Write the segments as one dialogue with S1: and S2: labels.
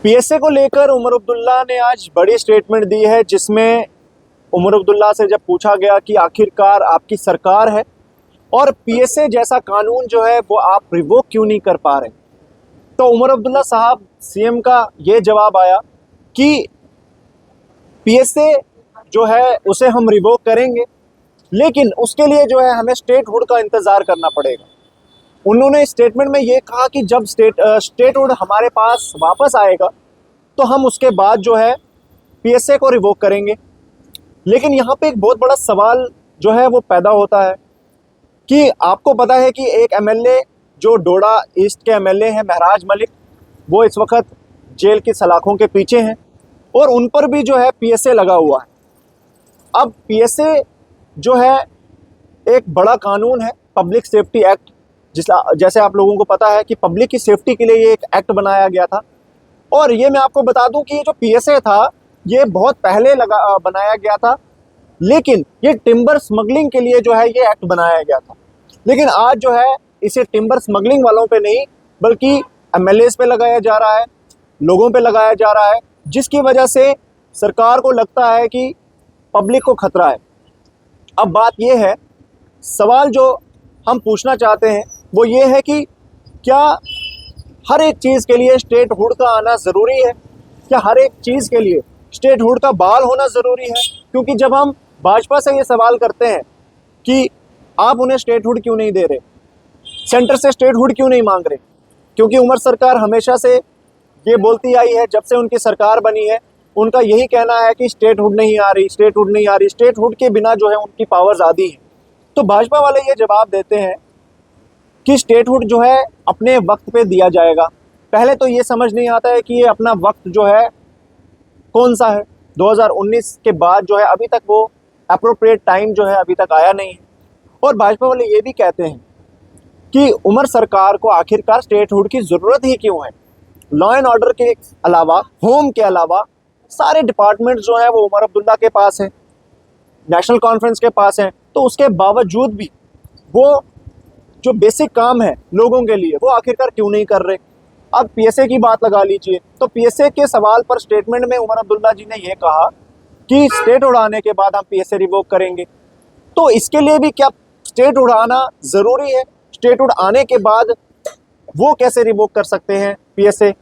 S1: PSA को लेकर उमर अब्दुल्ला ने आज बड़ी स्टेटमेंट दी है, जिसमें उमर अब्दुल्ला से जब पूछा गया कि आखिरकार आपकी सरकार है और पीएसए जैसा कानून जो है वो आप रिवोक क्यों नहीं कर पा रहे, तो उमर अब्दुल्ला साहब सीएम का ये जवाब आया कि पीएसए जो है उसे हम रिवोक करेंगे, लेकिन उसके लिए जो है हमें स्टेटहुड का इंतज़ार करना पड़ेगा। उन्होंने स्टेटमेंट में ये कहा कि जब स्टेटहुड हमारे पास वापस आएगा तो हम उसके बाद जो है पीएसए को रिवोक करेंगे। लेकिन यहाँ पे एक बहुत बड़ा सवाल जो है वो पैदा होता है कि आपको पता है कि एक एमएलए जो डोडा ईस्ट के एमएलए हैं महराज मलिक, वो इस वक्त जेल की सलाखों के पीछे हैं और उन पर भी जो है पीएसए लगा हुआ है। अब पीएसए जो है एक बड़ा कानून है, पब्लिक सेफ्टी एक्ट, जैसे आप लोगों को पता है कि पब्लिक की सेफ्टी के लिए ये एक एक्ट बनाया गया था। और ये मैं आपको बता दूं कि ये जो पीएसए था ये बहुत पहले बनाया गया था, लेकिन ये टिम्बर स्मगलिंग के लिए जो है ये एक्ट बनाया गया था। लेकिन आज जो है इसे टिम्बर स्मगलिंग वालों पे नहीं बल्कि एमएलएस पे लगाया जा रहा है, लोगों पे लगाया जा रहा है, जिसकी वजह से सरकार को लगता है कि पब्लिक को खतरा है। अब बात ये है, सवाल जो हम पूछना चाहते हैं वो ये है कि क्या हर एक चीज़ के लिए स्टेटहुड का आना ज़रूरी है? क्या हर एक चीज़ के लिए स्टेटहुड का बहाल होना ज़रूरी है? क्योंकि जब हम भाजपा से ये सवाल करते हैं कि आप उन्हें स्टेटहुड क्यों नहीं दे रहे, सेंटर से स्टेटहुड क्यों नहीं मांग रहे, क्योंकि उमर सरकार हमेशा से ये बोलती आई है, जब से उनकी सरकार बनी है उनका यही कहना है कि स्टेटहुड नहीं आ रही, स्टेटहुड नहीं आ रही, स्टेटहुड के बिना जो है उनकी पावर्स आधी है। तो भाजपा वाले ये जवाब देते हैं कि स्टेटहुड जो है अपने वक्त पे दिया जाएगा। पहले तो ये समझ नहीं आता है कि ये अपना वक्त जो है कौन सा है। 2019 के बाद जो है अभी तक वो एप्रोप्रिएट टाइम जो है अभी तक आया नहीं है। और भाजपा वाले ये भी कहते हैं कि उमर सरकार को आखिरकार स्टेटहुड की ज़रूरत ही क्यों है। लॉ एंड ऑर्डर के अलावा, होम के अलावा सारे डिपार्टमेंट जो है वो उमर अब्दुल्ला के पास है, नेशनल कॉन्फ्रेंस के पास है, तो उसके बावजूद भी वो जो बेसिक काम है लोगों के लिए वो आखिरकार क्यों नहीं कर रहे। अब पीएसए की बात लगा लीजिए, तो पीएसए के सवाल पर स्टेटमेंट में उमर अब्दुल्ला जी ने ये कहा कि स्टेटहुड आने के बाद हम पीएसए रिवोक करेंगे। तो इसके लिए भी क्या स्टेटहुड आना ज़रूरी है? स्टेटहुड आने के बाद वो कैसे रिवोक कर सकते हैं पीएसए?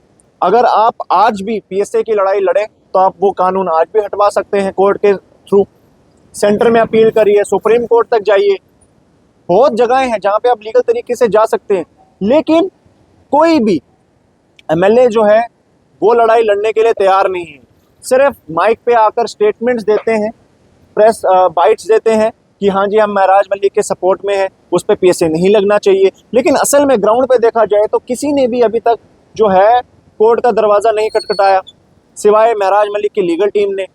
S1: अगर आप आज भी पीएसए की लड़ाई लड़ें तो आप वो कानून आज भी हटवा सकते हैं कोर्ट के थ्रू। सेंटर में अपील करिए, सुप्रीम कोर्ट तक जाइए, बहुत जगहें हैं जहाँ पे आप लीगल तरीके से जा सकते हैं। लेकिन कोई भी एमएलए जो है वो लड़ाई लड़ने के लिए तैयार नहीं है, सिर्फ माइक पे आकर स्टेटमेंट्स देते हैं, प्रेस बाइट्स देते हैं कि हाँ जी हम महराज मलिक के सपोर्ट में हैं, उस पर पीएसए नहीं लगना चाहिए। लेकिन असल में ग्राउंड पे देखा जाए तो किसी ने भी अभी तक जो है कोर्ट का दरवाज़ा नहीं खटखटाया सिवाय महराज मलिक की लीगल टीम ने।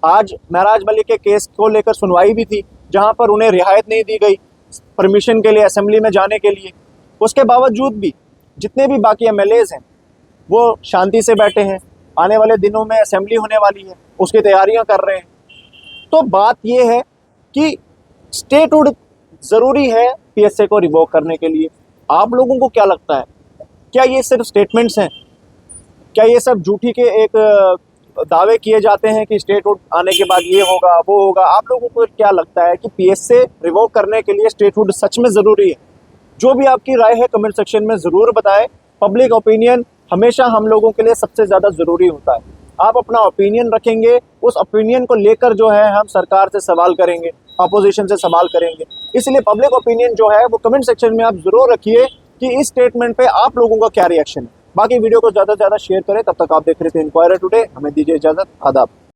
S1: आज महराज मलिक के केस को लेकर सुनवाई भी थी, जहाँ पर उन्हें रियायत नहीं दी गई परमिशन के लिए असेंबली में जाने के लिए। उसके बावजूद भी जितने भी बाकी एमएलएज हैं वो शांति से बैठे हैं। आने वाले दिनों में असेंबली होने वाली है, उसकी तैयारियां कर रहे हैं। तो बात ये है कि स्टेटहुड ज़रूरी है पीएसए को रिवोक करने के लिए। आप लोगों को क्या लगता है, क्या ये सिर्फ स्टेटमेंट्स हैं? क्या ये सब झूठी के एक दावे किए जाते हैं कि स्टेटहुड आने के बाद ये होगा वो होगा? आप लोगों को क्या लगता है कि पीएसए रिवोक करने के लिए स्टेटहुड सच में ज़रूरी है? जो भी आपकी राय है कमेंट सेक्शन में ज़रूर बताएं। पब्लिक ओपिनियन हमेशा हम लोगों के लिए सबसे ज़्यादा ज़रूरी होता है। आप अपना ओपिनियन रखेंगे, उस ओपिनियन को लेकर जो है हम सरकार से सवाल करेंगे, अपोजिशन से सवाल करेंगे। इसलिए पब्लिक ओपिनियन जो है वो कमेंट सेक्शन में आप ज़रूर रखिए कि इस स्टेटमेंट पे आप लोगों का क्या रिएक्शन है। बाकी वीडियो को ज़्यादा से ज़्यादा शेयर करें। तब तक आप देख रहे थे इंक्वायरर टुडे। हमें दीजिए इजाज़त। आदाब।